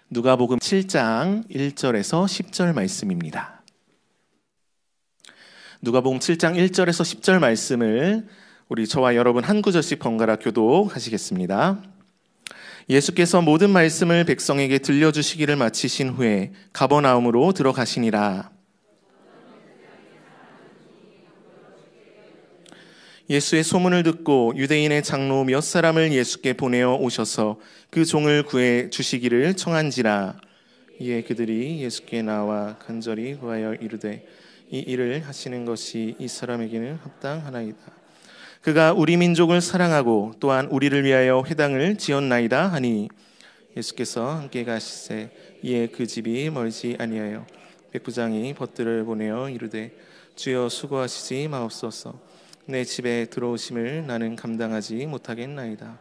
누가복음 7장 1절에서 10절 말씀입니다. 누가복음 7장 1절에서 10절 말씀을 우리 저와 여러분 한 구절씩 번갈아 교독하시겠습니다. 예수께서 모든 말씀을 백성에게 들려주시기를 마치신 후에 가버나움으로 들어가시니라. 예수의 소문을 듣고 유대인의 장로 몇 사람을 예수께 보내어 오셔서 그 종을 구해 주시기를 청한지라. 이에 그들이 예수께 나와 간절히 구하여 이르되 이 일을 하시는 것이 이 사람에게는 합당하나이다. 그가 우리 민족을 사랑하고 또한 우리를 위하여 회당을 지었나이다 하니 예수께서 함께 가시세. 이에 그 집이 멀지 아니하여 백부장이 벗들을 보내어 이르되 주여 수고하시지 마옵소서. 내 집에 들어오심을 나는 감당하지 못하겠나이다.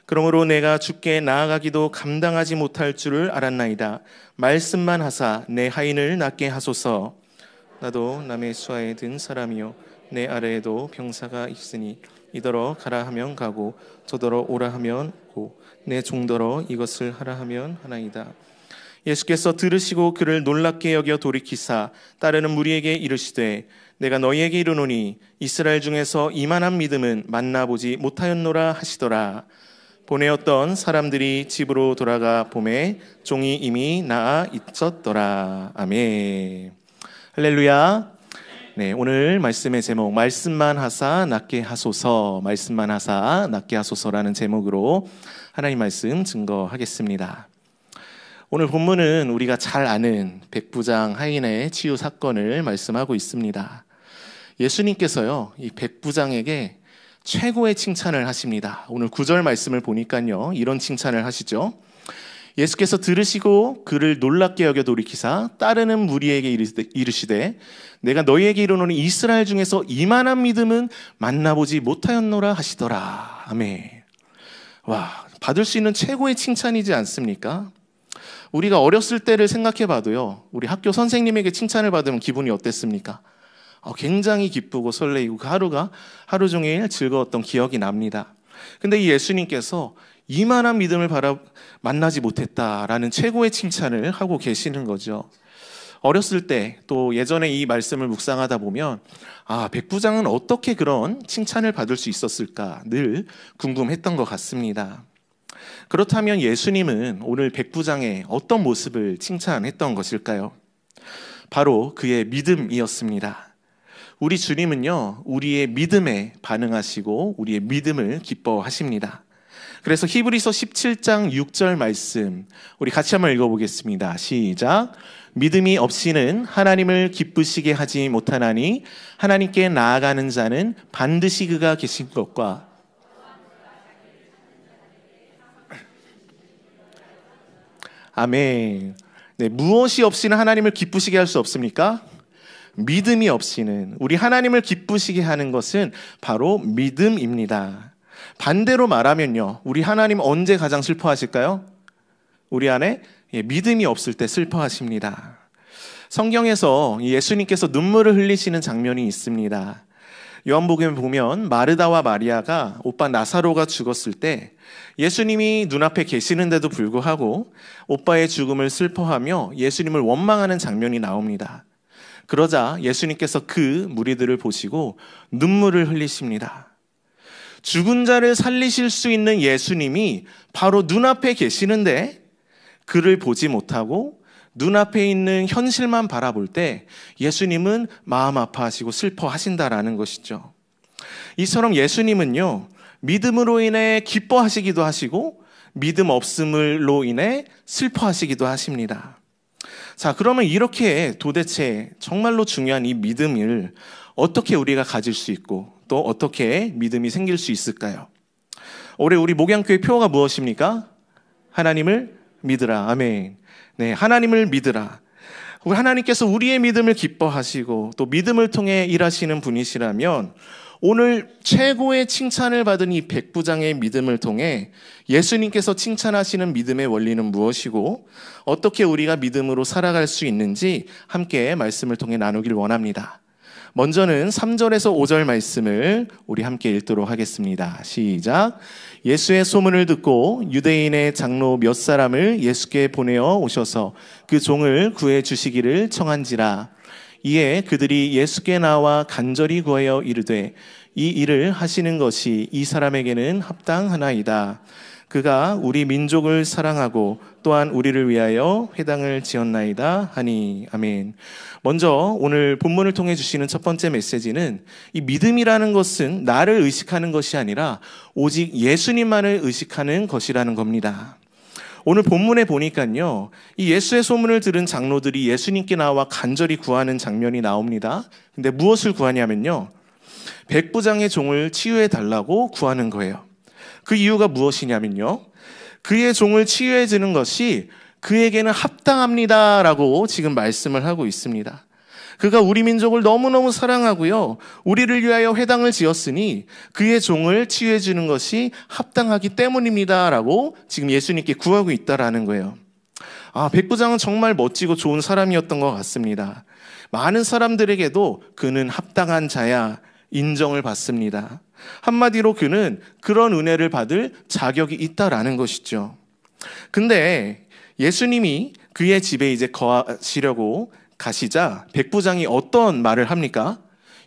그러므로 내가 주께 나아가기도 감당하지 못할 줄을 알았나이다. 말씀만 하사 내 하인을 낫게 하소서. 나도 남의 수하에 든 사람이요 내 아래에도 병사가 있으니 이더러 가라 하면 가고 저더러 오라 하면 오고 내 종더러 이것을 하라 하면 하나이다. 예수께서 들으시고 그를 놀랍게 여겨 돌이키사 따르는 무리에게 이르시되 내가 너희에게 이르노니 이스라엘 중에서 이만한 믿음은 만나보지 못하였노라 하시더라. 보내었던 사람들이 집으로 돌아가 보매 종이 이미 나아 있었더라. 아멘. 할렐루야. 네, 오늘 말씀의 제목 말씀만 하사 낫게 하소서, 말씀만 하사 낫게 하소서라는 제목으로 하나님 말씀 증거하겠습니다. 오늘 본문은 우리가 잘 아는 백부장 하인의 치유 사건을 말씀하고 있습니다. 예수님께서요, 이 백부장에게 최고의 칭찬을 하십니다. 오늘 9절 말씀을 보니까요, 이런 칭찬을 하시죠. 예수께서 들으시고 그를 놀랍게 여겨 돌이키사 따르는 무리에게 이르시되 내가 너희에게 이르노니 이스라엘 중에서 이만한 믿음은 만나보지 못하였노라 하시더라. 아멘. 와, 받을 수 있는 최고의 칭찬이지 않습니까? 우리가 어렸을 때를 생각해 봐도요, 우리 학교 선생님에게 칭찬을 받으면 기분이 어땠습니까? 굉장히 기쁘고 설레이고 그 하루가 하루 종일 즐거웠던 기억이 납니다. 근데 이 예수님께서 이만한 믿음을 만나지 못했다라는 최고의 칭찬을 하고 계시는 거죠. 어렸을 때 또 예전에 이 말씀을 묵상하다 보면 백부장은 어떻게 그런 칭찬을 받을 수 있었을까 늘 궁금했던 것 같습니다. 그렇다면 예수님은 오늘 백부장의 어떤 모습을 칭찬했던 것일까요? 바로 그의 믿음이었습니다. 우리 주님은요, 우리의 믿음에 반응하시고 우리의 믿음을 기뻐하십니다. 그래서 히브리서 17장 6절 말씀 우리 같이 한번 읽어보겠습니다. 시작. 믿음이 없이는 하나님을 기쁘시게 하지 못하나니 하나님께 나아가는 자는 반드시 그가 계신 것과 아멘. 네, 무엇이 없이는 하나님을 기쁘시게 할 수 없습니까? 믿음이 없이는 우리 하나님을 기쁘시게 하는 것은 바로 믿음입니다. 반대로 말하면요, 우리 하나님 언제 가장 슬퍼하실까요? 우리 안에 믿음이 없을 때 슬퍼하십니다. 성경에서 예수님께서 눈물을 흘리시는 장면이 있습니다. 요한복음에 보면 마르다와 마리아가 오빠 나사로가 죽었을 때 예수님이 눈앞에 계시는데도 불구하고 오빠의 죽음을 슬퍼하며 예수님을 원망하는 장면이 나옵니다. 그러자 예수님께서 그 무리들을 보시고 눈물을 흘리십니다. 죽은 자를 살리실 수 있는 예수님이 바로 눈앞에 계시는데 그를 보지 못하고 눈앞에 있는 현실만 바라볼 때 예수님은 마음 아파하시고 슬퍼하신다라는 것이죠. 이처럼 예수님은요, 믿음으로 인해 기뻐하시기도 하시고 믿음 없음으로 인해 슬퍼하시기도 하십니다. 자, 그러면 이렇게 도대체 정말로 중요한 이 믿음을 어떻게 우리가 가질 수 있고 또 어떻게 믿음이 생길 수 있을까요? 올해 우리 목양교회 표어가 무엇입니까? 하나님을 믿으라. 아멘. 네, 하나님을 믿으라. 하나님께서 우리의 믿음을 기뻐하시고 또 믿음을 통해 일하시는 분이시라면 오늘 최고의 칭찬을 받은 이 백부장의 믿음을 통해 예수님께서 칭찬하시는 믿음의 원리는 무엇이고 어떻게 우리가 믿음으로 살아갈 수 있는지 함께 말씀을 통해 나누길 원합니다. 먼저는 3절에서 5절 말씀을 우리 함께 읽도록 하겠습니다. 시작. 예수의 소문을 듣고 유대인의 장로 몇 사람을 예수께 보내어 오셔서 그 종을 구해 주시기를 청한지라. 이에 그들이 예수께 나와 간절히 구하여 이르되 이 일을 하시는 것이 이 사람에게는 합당하나이다. 그가 우리 민족을 사랑하고 또한 우리를 위하여 회당을 지었나이다 하니. 아멘. 먼저 오늘 본문을 통해 주시는 첫 번째 메시지는 이 믿음이라는 것은 나를 의식하는 것이 아니라 오직 예수님만을 의식하는 것이라는 겁니다. 오늘 본문에 보니까요, 이 예수의 소문을 들은 장로들이 예수님께 나와 간절히 구하는 장면이 나옵니다. 근데 무엇을 구하냐면요, 백부장의 종을 치유해 달라고 구하는 거예요. 그 이유가 무엇이냐면요, 그의 종을 치유해 주는 것이 그에게는 합당합니다라고 지금 말씀을 하고 있습니다. 그가 우리 민족을 너무너무 사랑하고요, 우리를 위하여 회당을 지었으니 그의 종을 치유해 주는 것이 합당하기 때문입니다라고 지금 예수님께 구하고 있다라는 거예요. 백부장은 정말 멋지고 좋은 사람이었던 것 같습니다. 많은 사람들에게도 그는 합당한 자야 인정을 받습니다. 한마디로 그는 그런 은혜를 받을 자격이 있다라는 것이죠. 근데 예수님이 그의 집에 이제 거하시려고 가시자 백부장이 어떤 말을 합니까?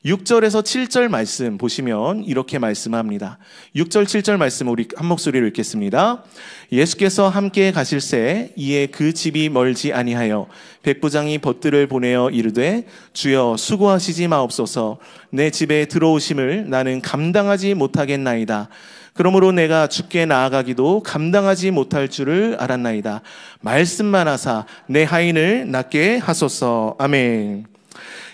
6절에서 7절 말씀 보시면 이렇게 말씀합니다. 6절 7절 말씀 우리 한 목소리로 읽겠습니다. 예수께서 함께 가실새 이에 그 집이 멀지 아니하여 백부장이 벗들을 보내어 이르되 주여 수고하시지 마옵소서. 내 집에 들어오심을 나는 감당하지 못하겠나이다. 그러므로 내가 주께 나아가기도 감당하지 못할 줄을 알았나이다. 말씀만 하사 내 하인을 낫게 하소서. 아멘.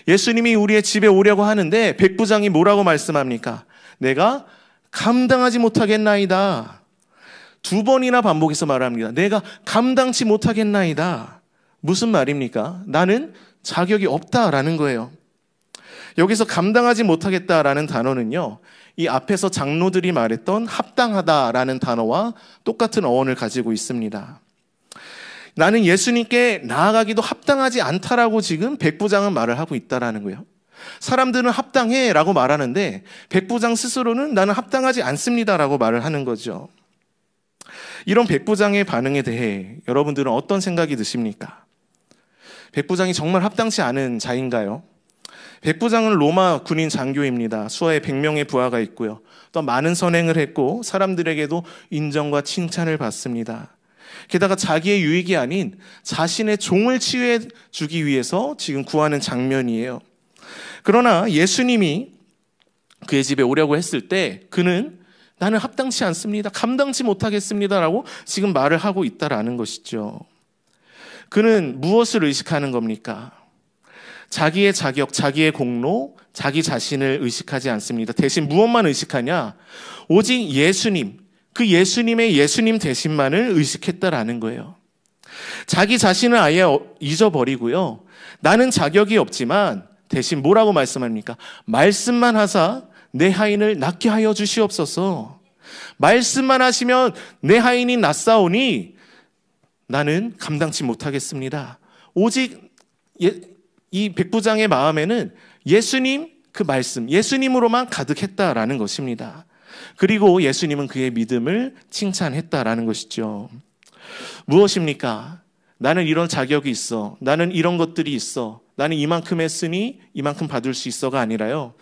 예수님이 우리의 집에 오려고 하는데 백부장이 뭐라고 말씀합니까? 내가 감당하지 못하겠나이다. 2번이나 반복해서 말합니다. 내가 감당치 못하겠나이다. 무슨 말입니까? 나는 자격이 없다라는 거예요. 여기서 감당하지 못하겠다라는 단어는요, 이 앞에서 장로들이 말했던 합당하다라는 단어와 똑같은 어원을 가지고 있습니다. 나는 예수님께 나아가기도 합당하지 않다라고 지금 백부장은 말을 하고 있다라는 거예요. 사람들은 합당해 라고 말하는데 백부장 스스로는 나는 합당하지 않습니다라고 말을 하는 거죠. 이런 백부장의 반응에 대해 여러분들은 어떤 생각이 드십니까? 백부장이 정말 합당치 않은 자인가요? 백부장은 로마 군인 장교입니다. 수하에 100명의 부하가 있고요. 또 많은 선행을 했고 사람들에게도 인정과 칭찬을 받습니다. 게다가 자기의 유익이 아닌 자신의 종을 치유해 주기 위해서 지금 구하는 장면이에요. 그러나 예수님이 그의 집에 오려고 했을 때 그는 나는 합당치 않습니다. 감당치 못하겠습니다라고 지금 말을 하고 있다라는 것이죠. 그는 무엇을 의식하는 겁니까? 자기의 자격, 자기의 공로, 자기 자신을 의식하지 않습니다. 대신 무엇만 의식하냐? 오직 예수님, 그 예수님의 예수님 대신만을 의식했다라는 거예요. 자기 자신을 아예 잊어버리고요. 나는 자격이 없지만 대신 뭐라고 말씀합니까? 말씀만 하사 내 하인을 낫게 하여 주시옵소서. 말씀만 하시면 내 하인이 낫사오니 나는 감당치 못하겠습니다. 오직 이 백부장의 마음에는 예수님 그 말씀, 예수님으로만 가득했다라는 것입니다. 그리고 예수님은 그의 믿음을 칭찬했다라는 것이죠. 무엇입니까? 나는 이런 자격이 있어. 나는 이런 것들이 있어. 나는 이만큼 했으니 이만큼 받을 수 있어가 아니라요.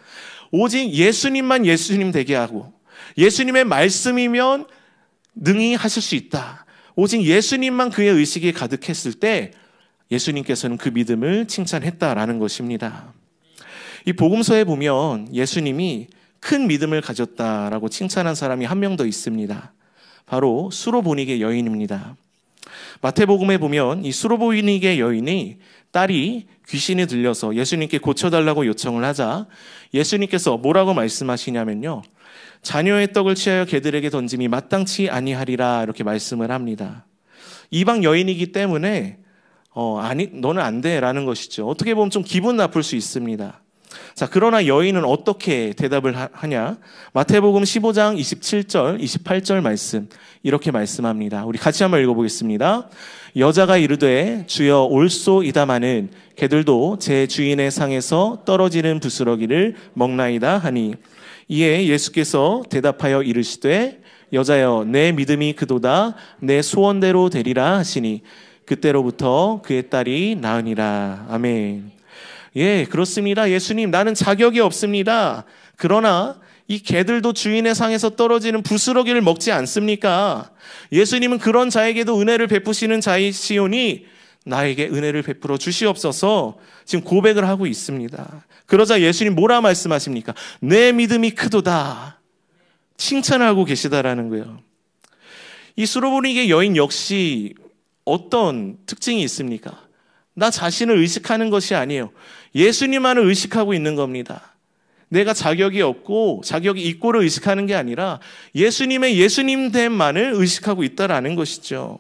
오직 예수님만 예수님 되게 하고 예수님의 말씀이면 능히 하실 수 있다. 오직 예수님만 그의 의식이 가득했을 때 예수님께서는 그 믿음을 칭찬했다라는 것입니다. 이 복음서에 보면 예수님이 큰 믿음을 가졌다라고 칭찬한 사람이 한 명 더 있습니다. 바로 수로보니게 여인입니다. 마태복음에 보면 이 수로보니게 여인이 딸이 귀신이 들려서 예수님께 고쳐달라고 요청을 하자 예수님께서 뭐라고 말씀하시냐면요. 자녀의 떡을 취하여 개들에게 던짐이 마땅치 아니하리라 이렇게 말씀을 합니다. 이방 여인이기 때문에 아니 너는 안 돼라는 것이죠. 어떻게 보면 좀 기분 나쁠 수 있습니다. 자, 그러나 여인은 어떻게 대답을 하냐? 마태복음 15장 27절, 28절 말씀 이렇게 말씀합니다. 우리 같이 한번 읽어보겠습니다. 여자가 이르되 주여 올소이다마는 개들도 제 주인의 상에서 떨어지는 부스러기를 먹나이다 하니, 이에 예수께서 대답하여 이르시되 여자여 내 믿음이 그도다, 내 소원대로 되리라 하시니 그때로부터 그의 딸이 나으니라. 아멘. 예, 그렇습니다. 예수님, 나는 자격이 없습니다. 그러나 이 개들도 주인의 상에서 떨어지는 부스러기를 먹지 않습니까? 예수님은 그런 자에게도 은혜를 베푸시는 자이시오니 나에게 은혜를 베풀어 주시옵소서 지금 고백을 하고 있습니다. 그러자 예수님 뭐라 말씀하십니까? 내 믿음이 크도다. 칭찬하고 계시다라는 거예요. 이 수로보니게 여인 역시 어떤 특징이 있습니까? 나 자신을 의식하는 것이 아니에요. 예수님만을 의식하고 있는 겁니다. 내가 자격이 없고 자격이 있고를 의식하는 게 아니라 예수님의 예수님됨만을 의식하고 있다라는 것이죠.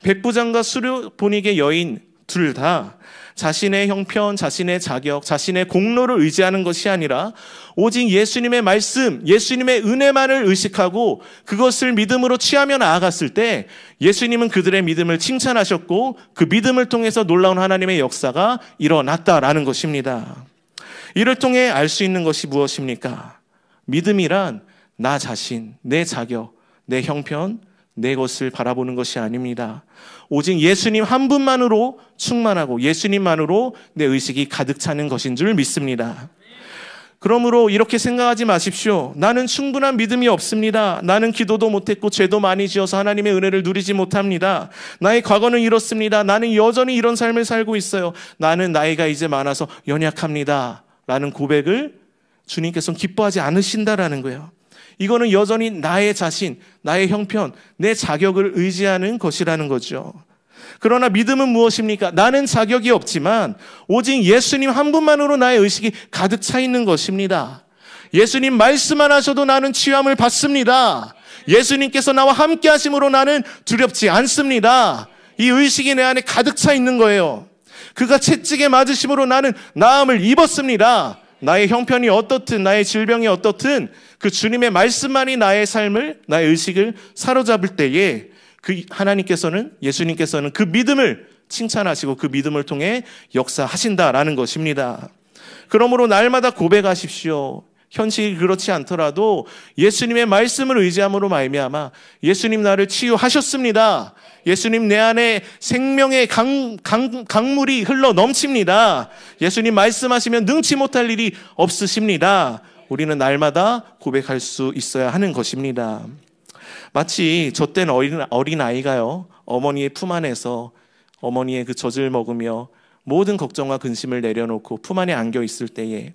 백부장과 수로보니게 여인 둘 다 자신의 형편, 자신의 자격, 자신의 공로를 의지하는 것이 아니라 오직 예수님의 말씀, 예수님의 은혜만을 의식하고 그것을 믿음으로 취하며 나아갔을 때 예수님은 그들의 믿음을 칭찬하셨고 그 믿음을 통해서 놀라운 하나님의 역사가 일어났다라는 것입니다. 이를 통해 알 수 있는 것이 무엇입니까? 믿음이란 나 자신, 내 자격, 내 형편, 내 것을 바라보는 것이 아닙니다. 오직 예수님 한 분만으로 충만하고 예수님만으로 내 의식이 가득 차는 것인 줄 믿습니다. 그러므로 이렇게 생각하지 마십시오. 나는 충분한 믿음이 없습니다. 나는 기도도 못했고 죄도 많이 지어서 하나님의 은혜를 누리지 못합니다. 나의 과거는 이렇습니다. 나는 여전히 이런 삶을 살고 있어요. 나는 나이가 이제 많아서 연약합니다. 라는 고백을 주님께서는 기뻐하지 않으신다라는 거예요. 이거는 여전히 나의 자신, 나의 형편, 내 자격을 의지하는 것이라는 거죠. 그러나 믿음은 무엇입니까? 나는 자격이 없지만 오직 예수님 한 분만으로 나의 의식이 가득 차 있는 것입니다. 예수님 말씀만 하셔도 나는 치유함을 받습니다. 예수님께서 나와 함께 하심으로 나는 두렵지 않습니다. 이 의식이 내 안에 가득 차 있는 거예요. 그가 채찍에 맞으심으로 나는 나음을 입었습니다. 나의 형편이 어떻든 나의 질병이 어떻든 그 주님의 말씀만이 나의 삶을, 나의 의식을 사로잡을 때에 그 하나님께서는, 예수님께서는 그 믿음을 칭찬하시고 그 믿음을 통해 역사하신다라는 것입니다. 그러므로 날마다 고백하십시오. 현실이 그렇지 않더라도 예수님의 말씀을 의지함으로 말미암아 예수님 나를 치유하셨습니다. 예수님 내 안에 생명의 강물이 흘러 넘칩니다. 예수님 말씀하시면 능치 못할 일이 없으십니다. 우리는 날마다 고백할 수 있어야 하는 것입니다. 마치 젖된 어린아이가요, 어머니의 품 안에서 어머니의 그 젖을 먹으며 모든 걱정과 근심을 내려놓고 품 안에 안겨 있을 때에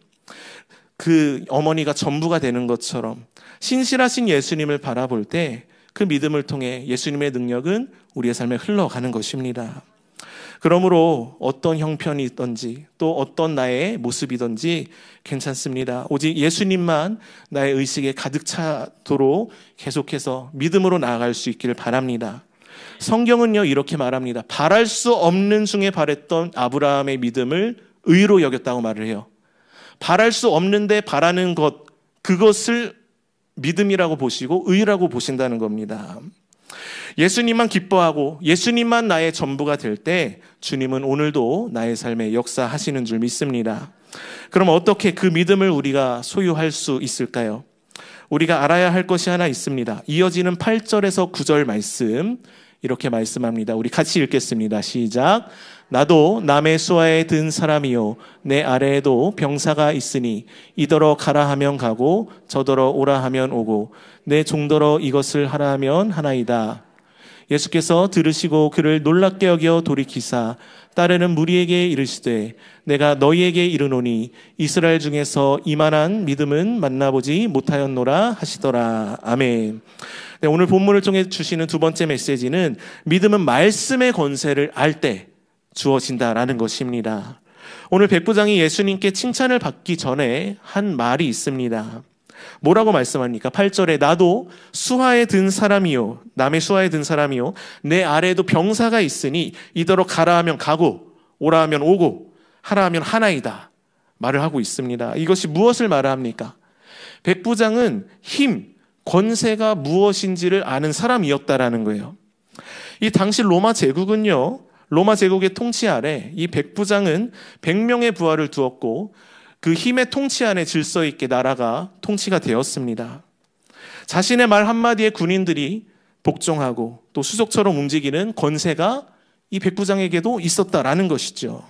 그 어머니가 전부가 되는 것처럼 신실하신 예수님을 바라볼 때 그 믿음을 통해 예수님의 능력은 우리의 삶에 흘러가는 것입니다. 그러므로 어떤 형편이 있든지 또 어떤 나의 모습이든지 괜찮습니다. 오직 예수님만 나의 의식에 가득 차도록 계속해서 믿음으로 나아갈 수 있기를 바랍니다. 성경은요 이렇게 말합니다. 바랄 수 없는 중에 바랬던 아브라함의 믿음을 의로 여겼다고 말을 해요. 바랄 수 없는데 바라는 것, 그것을 믿음이라고 보시고 의라고 보신다는 겁니다. 예수님만 기뻐하고 예수님만 나의 전부가 될 때 주님은 오늘도 나의 삶에 역사하시는 줄 믿습니다. 그럼 어떻게 그 믿음을 우리가 소유할 수 있을까요? 우리가 알아야 할 것이 하나 있습니다. 이어지는 8절에서 9절 말씀 이렇게 말씀합니다. 우리 같이 읽겠습니다. 시작. 나도 남의 수하에 든 사람이요 내 아래에도 병사가 있으니 이더러 가라 하면 가고 저더러 오라 하면 오고 내 종더러 이것을 하라 하면 하나이다. 예수께서 들으시고 그를 놀랍게 여겨 돌이키사 따르는 무리에게 이르시되 내가 너희에게 이르노니 이스라엘 중에서 이만한 믿음은 만나보지 못하였노라 하시더라. 아멘. 네, 오늘 본문을 통해 주시는 두 번째 메시지는 믿음은 말씀의 권세를 알 때 주어진다라는 것입니다. 오늘 백부장이 예수님께 칭찬을 받기 전에 한 말이 있습니다. 뭐라고 말씀합니까? 8절에 나도 수하에 든 사람이요 남의 수하에 든 사람이요 내 아래에도 병사가 있으니 이더러 가라 하면 가고 오라 하면 오고 하라 하면 하나이다. 말을 하고 있습니다. 이것이 무엇을 말합니까? 백부장은 힘, 권세가 무엇인지를 아는 사람이었다라는 거예요. 이 당시 로마 제국은요, 로마 제국의 통치 아래 이 백부장은 100명의 부하를 두었고 그 힘의 통치 안에 질서 있게 나라가 통치가 되었습니다. 자신의 말 한마디에 군인들이 복종하고 또 수족처럼 움직이는 권세가 이 백부장에게도 있었다라는 것이죠.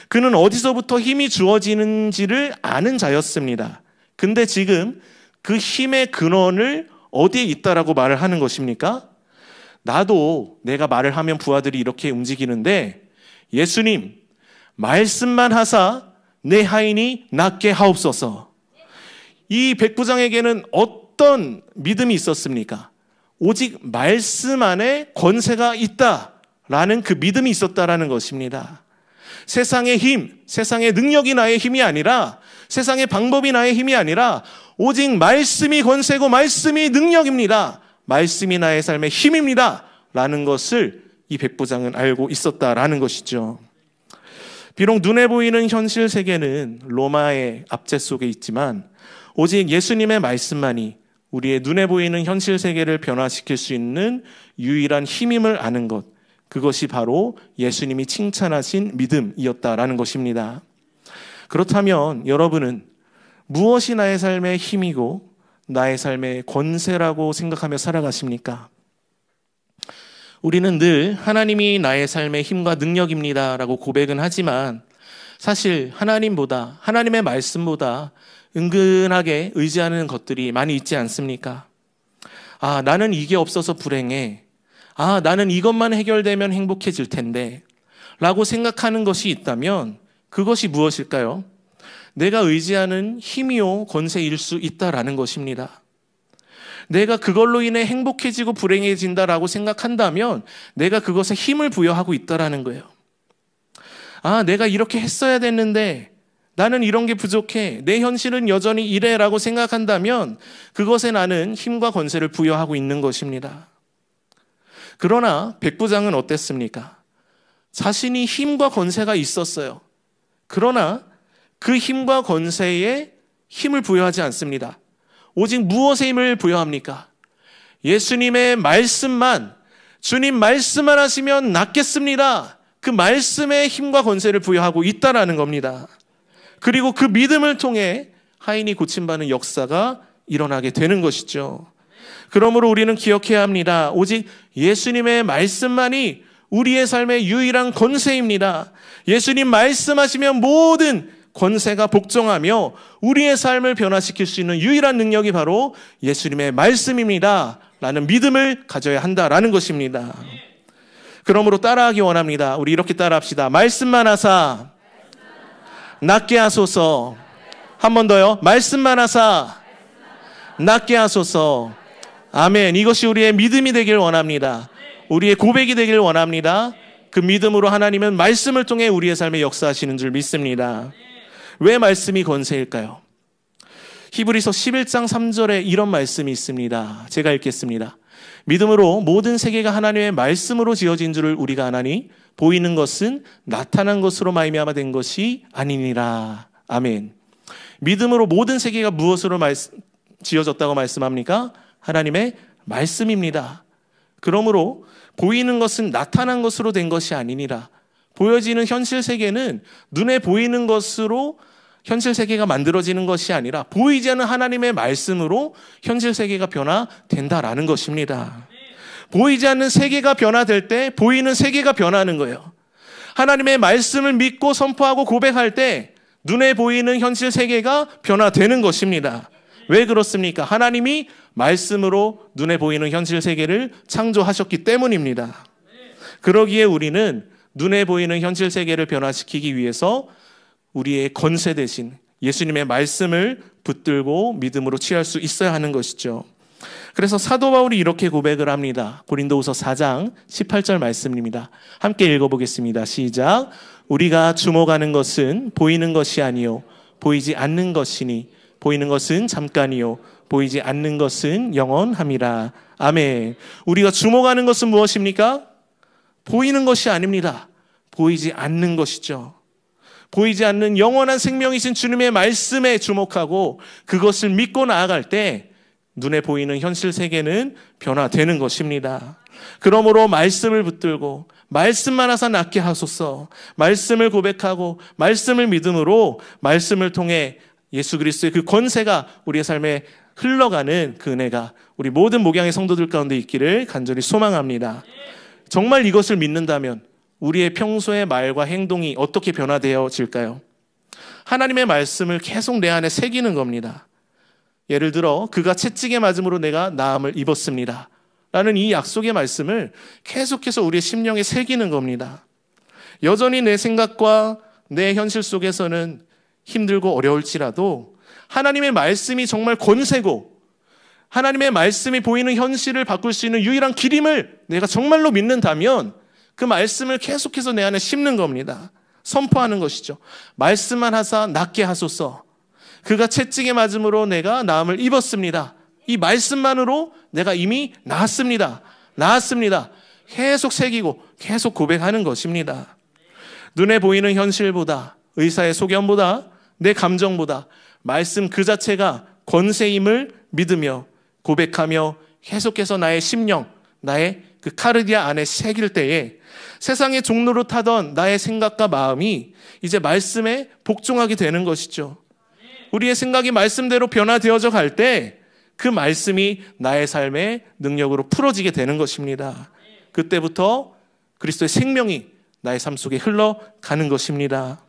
그는 어디서부터 힘이 주어지는지를 아는 자였습니다. 근데 지금 그 힘의 근원을 어디에 있다라고 말을 하는 것입니까? 나도 내가 말을 하면 부하들이 이렇게 움직이는데 예수님 말씀만 하사 내 하인이 낫게 하옵소서. 이 백부장에게는 어떤 믿음이 있었습니까? 오직 말씀 안에 권세가 있다라는 그 믿음이 있었다라는 것입니다. 세상의 힘, 세상의 능력이 나의 힘이 아니라, 세상의 방법이 나의 힘이 아니라 오직 말씀이 권세고 말씀이 능력입니다. 말씀이 나의 삶의 힘입니다. 라는 것을 이 백부장은 알고 있었다라는 것이죠. 비록 눈에 보이는 현실 세계는 로마의 압제 속에 있지만 오직 예수님의 말씀만이 우리의 눈에 보이는 현실 세계를 변화시킬 수 있는 유일한 힘임을 아는 것, 그것이 바로 예수님이 칭찬하신 믿음이었다라는 것입니다. 그렇다면 여러분은 무엇이 나의 삶의 힘이고 나의 삶의 권세라고 생각하며 살아가십니까? 우리는 늘 하나님이 나의 삶의 힘과 능력입니다 라고 고백은 하지만 사실 하나님보다, 하나님의 말씀보다 은근하게 의지하는 것들이 많이 있지 않습니까? 아, 나는 이게 없어서 불행해. 아, 나는 이것만 해결되면 행복해질 텐데 라고 생각하는 것이 있다면 그것이 무엇일까요? 내가 의지하는 힘이요 권세일 수 있다라는 것입니다. 내가 그걸로 인해 행복해지고 불행해진다라고 생각한다면 내가 그것에 힘을 부여하고 있다라는 거예요. 아, 내가 이렇게 했어야 됐는데 나는 이런 게 부족해. 내 현실은 여전히 이래라고 생각한다면 그것에 나는 힘과 권세를 부여하고 있는 것입니다. 그러나 백부장은 어땠습니까? 자신이 힘과 권세가 있었어요. 그러나 그 힘과 권세에 힘을 부여하지 않습니다. 오직 무엇에 힘을 부여합니까? 예수님의 말씀만, 주님 말씀만 하시면 낫겠습니다. 그 말씀에 힘과 권세를 부여하고 있다라는 겁니다. 그리고 그 믿음을 통해 하인이 고침받는 역사가 일어나게 되는 것이죠. 그러므로 우리는 기억해야 합니다. 오직 예수님의 말씀만이 우리의 삶의 유일한 권세입니다. 예수님 말씀하시면 모든 권세가 복종하며 우리의 삶을 변화시킬 수 있는 유일한 능력이 바로 예수님의 말씀입니다. 라는 믿음을 가져야 한다라는 것입니다. 그러므로 따라하기 원합니다. 우리 이렇게 따라합시다. 말씀만 하사 낫게 하소서. 한 번 더요. 말씀만 하사 낫게 하소서. 아멘. 이것이 우리의 믿음이 되길 원합니다. 우리의 고백이 되길 원합니다. 그 믿음으로 하나님은 말씀을 통해 우리의 삶에 역사하시는 줄 믿습니다. 왜 말씀이 권세일까요? 히브리서 11장 3절에 이런 말씀이 있습니다. 제가 읽겠습니다. 믿음으로 모든 세계가 하나님의 말씀으로 지어진 줄을 우리가 아나니 보이는 것은 나타난 것으로 말미암아 된 것이 아니니라. 아멘. 믿음으로 모든 세계가 무엇으로 지어졌다고 말씀합니까? 하나님의 말씀입니다. 그러므로 보이는 것은 나타난 것으로 된 것이 아니니라. 보여지는 현실 세계는 눈에 보이는 것으로 현실 세계가 만들어지는 것이 아니라 보이지 않는 하나님의 말씀으로 현실 세계가 변화된다라는 것입니다. 보이지 않는 세계가 변화될 때 보이는 세계가 변하는 거예요. 하나님의 말씀을 믿고 선포하고 고백할 때 눈에 보이는 현실 세계가 변화되는 것입니다. 왜 그렇습니까? 하나님이 말씀으로 눈에 보이는 현실 세계를 창조하셨기 때문입니다. 그러기에 우리는 눈에 보이는 현실 세계를 변화시키기 위해서 우리의 권세 대신 예수님의 말씀을 붙들고 믿음으로 취할 수 있어야 하는 것이죠. 그래서 사도 바울이 이렇게 고백을 합니다. 고린도후서 4장 18절 말씀입니다. 함께 읽어보겠습니다. 시작. 우리가 주목하는 것은 보이는 것이 아니요 보이지 않는 것이니 보이는 것은 잠깐이요 보이지 않는 것은 영원함이라. 아멘. 우리가 주목하는 것은 무엇입니까? 보이는 것이 아닙니다. 보이지 않는 것이죠. 보이지 않는 영원한 생명이신 주님의 말씀에 주목하고 그것을 믿고 나아갈 때 눈에 보이는 현실 세계는 변화되는 것입니다. 그러므로 말씀을 붙들고 말씀만 하사 낫게 하소서, 말씀을 고백하고 말씀을 믿음으로 말씀을 통해 예수 그리스도의 그 권세가 우리의 삶에 흘러가는 그 은혜가 우리 모든 목양의 성도들 가운데 있기를 간절히 소망합니다. 정말 이것을 믿는다면 우리의 평소의 말과 행동이 어떻게 변화되어질까요? 하나님의 말씀을 계속 내 안에 새기는 겁니다. 예를 들어 그가 채찍에 맞음으로 내가 나음을 입었습니다 라는 이 약속의 말씀을 계속해서 우리의 심령에 새기는 겁니다. 여전히 내 생각과 내 현실 속에서는 힘들고 어려울지라도 하나님의 말씀이 정말 권세고 하나님의 말씀이 보이는 현실을 바꿀 수 있는 유일한 길임을 내가 정말로 믿는다면 그 말씀을 계속해서 내 안에 심는 겁니다. 선포하는 것이죠. 말씀만 하사 낫게 하소서. 그가 채찍에 맞음으로 내가 나음을 입었습니다. 이 말씀만으로 내가 이미 나았습니다. 계속 새기고 계속 고백하는 것입니다. 눈에 보이는 현실보다, 의사의 소견보다, 내 감정보다 말씀 그 자체가 권세임을 믿으며 고백하며 계속해서 나의 심령, 나의 그 카르디아 안에 새길 때에 세상의 종로로 타던 나의 생각과 마음이 이제 말씀에 복종하게 되는 것이죠. 우리의 생각이 말씀대로 변화되어져 갈 때 그 말씀이 나의 삶의 능력으로 풀어지게 되는 것입니다. 그때부터 그리스도의 생명이 나의 삶 속에 흘러가는 것입니다.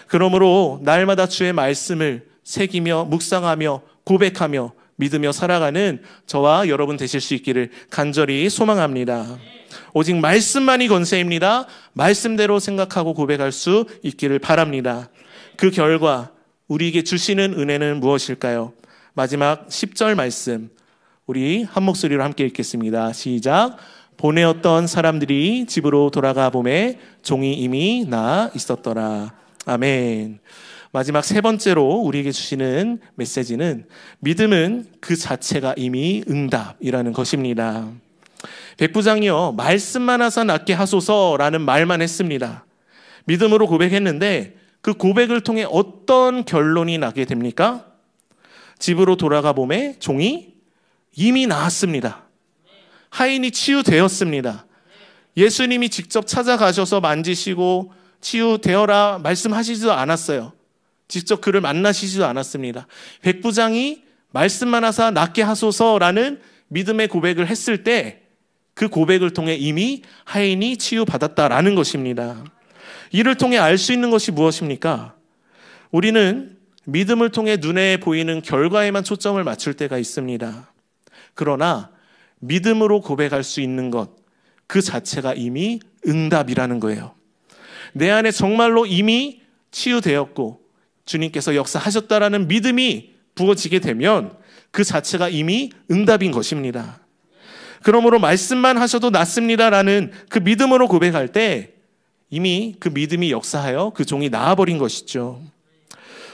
그러므로 날마다 주의 말씀을 새기며 묵상하며 고백하며 믿으며 살아가는 저와 여러분 되실 수 있기를 간절히 소망합니다. 오직 말씀만이 권세입니다. 말씀대로 생각하고 고백할 수 있기를 바랍니다. 그 결과 우리에게 주시는 은혜는 무엇일까요? 마지막 10절 말씀 우리 한 목소리로 함께 읽겠습니다. 시작. 보내었던 사람들이 집으로 돌아가 보매 종이 이미 나 있었더라. 아멘. 마지막 세 번째로 우리에게 주시는 메시지는 믿음은 그 자체가 이미 응답이라는 것입니다. 백부장이요, 말씀만 하사 낫게 하소서라는 말만 했습니다. 믿음으로 고백했는데 그 고백을 통해 어떤 결론이 나게 됩니까? 집으로 돌아가 보매 종이 이미 나았습니다. 하인이 치유되었습니다. 예수님이 직접 찾아가셔서 만지시고 치유되어라 말씀하시지도 않았어요. 직접 그를 만나시지도 않았습니다. 백부장이 말씀만 하사 낫게 하소서라는 믿음의 고백을 했을 때 그 고백을 통해 이미 하인이 치유받았다라는 것입니다. 이를 통해 알 수 있는 것이 무엇입니까? 우리는 믿음을 통해 눈에 보이는 결과에만 초점을 맞출 때가 있습니다. 그러나 믿음으로 고백할 수 있는 것, 그 자체가 이미 응답이라는 거예요. 내 안에 정말로 이미 치유되었고 주님께서 역사하셨다라는 믿음이 부어지게 되면 그 자체가 이미 응답인 것입니다. 그러므로 말씀만 하셔도 낫습니다라는 그 믿음으로 고백할 때 이미 그 믿음이 역사하여 그 종이 나아버린 것이죠.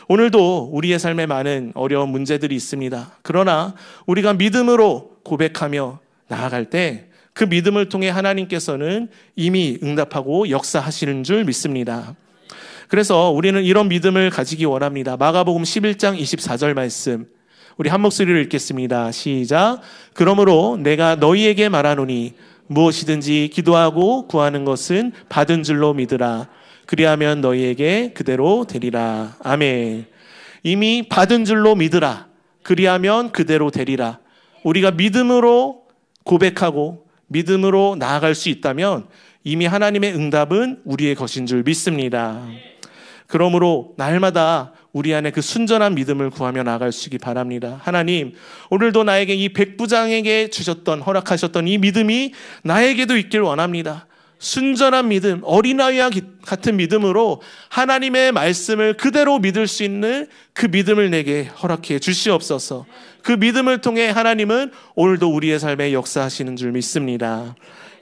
오늘도 우리의 삶에 많은 어려운 문제들이 있습니다. 그러나 우리가 믿음으로 고백하며 나아갈 때 그 믿음을 통해 하나님께서는 이미 응답하고 역사하시는 줄 믿습니다. 그래서 우리는 이런 믿음을 가지기 원합니다. 마가복음 11장 24절 말씀 우리 한 목소리로 읽겠습니다. 시작. 그러므로 내가 너희에게 말하노니 무엇이든지 기도하고 구하는 것은 받은 줄로 믿으라. 그리하면 너희에게 그대로 되리라. 아멘. 이미 받은 줄로 믿으라. 그리하면 그대로 되리라. 우리가 믿음으로 고백하고 믿음으로 나아갈 수 있다면 이미 하나님의 응답은 우리의 것인 줄 믿습니다. 그러므로 날마다 우리 안에 그 순전한 믿음을 구하며 나아갈 수 있기 바랍니다. 하나님, 오늘도 나에게 이 백부장에게 주셨던, 허락하셨던 이 믿음이 나에게도 있길 원합니다. 순전한 믿음, 어린아이와 같은 믿음으로 하나님의 말씀을 그대로 믿을 수 있는 그 믿음을 내게 허락해 주시옵소서. 그 믿음을 통해 하나님은 오늘도 우리의 삶에 역사하시는 줄 믿습니다.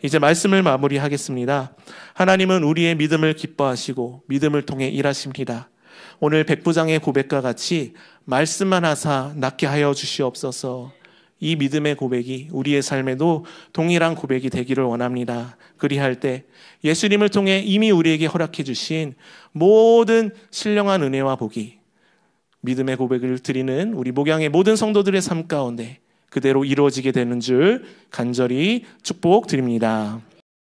이제 말씀을 마무리하겠습니다. 하나님은 우리의 믿음을 기뻐하시고 믿음을 통해 일하십니다. 오늘 백부장의 고백과 같이 말씀만 하사 낫게 하여 주시옵소서. 이 믿음의 고백이 우리의 삶에도 동일한 고백이 되기를 원합니다. 그리할 때 예수님을 통해 이미 우리에게 허락해 주신 모든 신령한 은혜와 복이 믿음의 고백을 드리는 우리 목양의 모든 성도들의 삶 가운데 그대로 이루어지게 되는 줄 간절히 축복드립니다.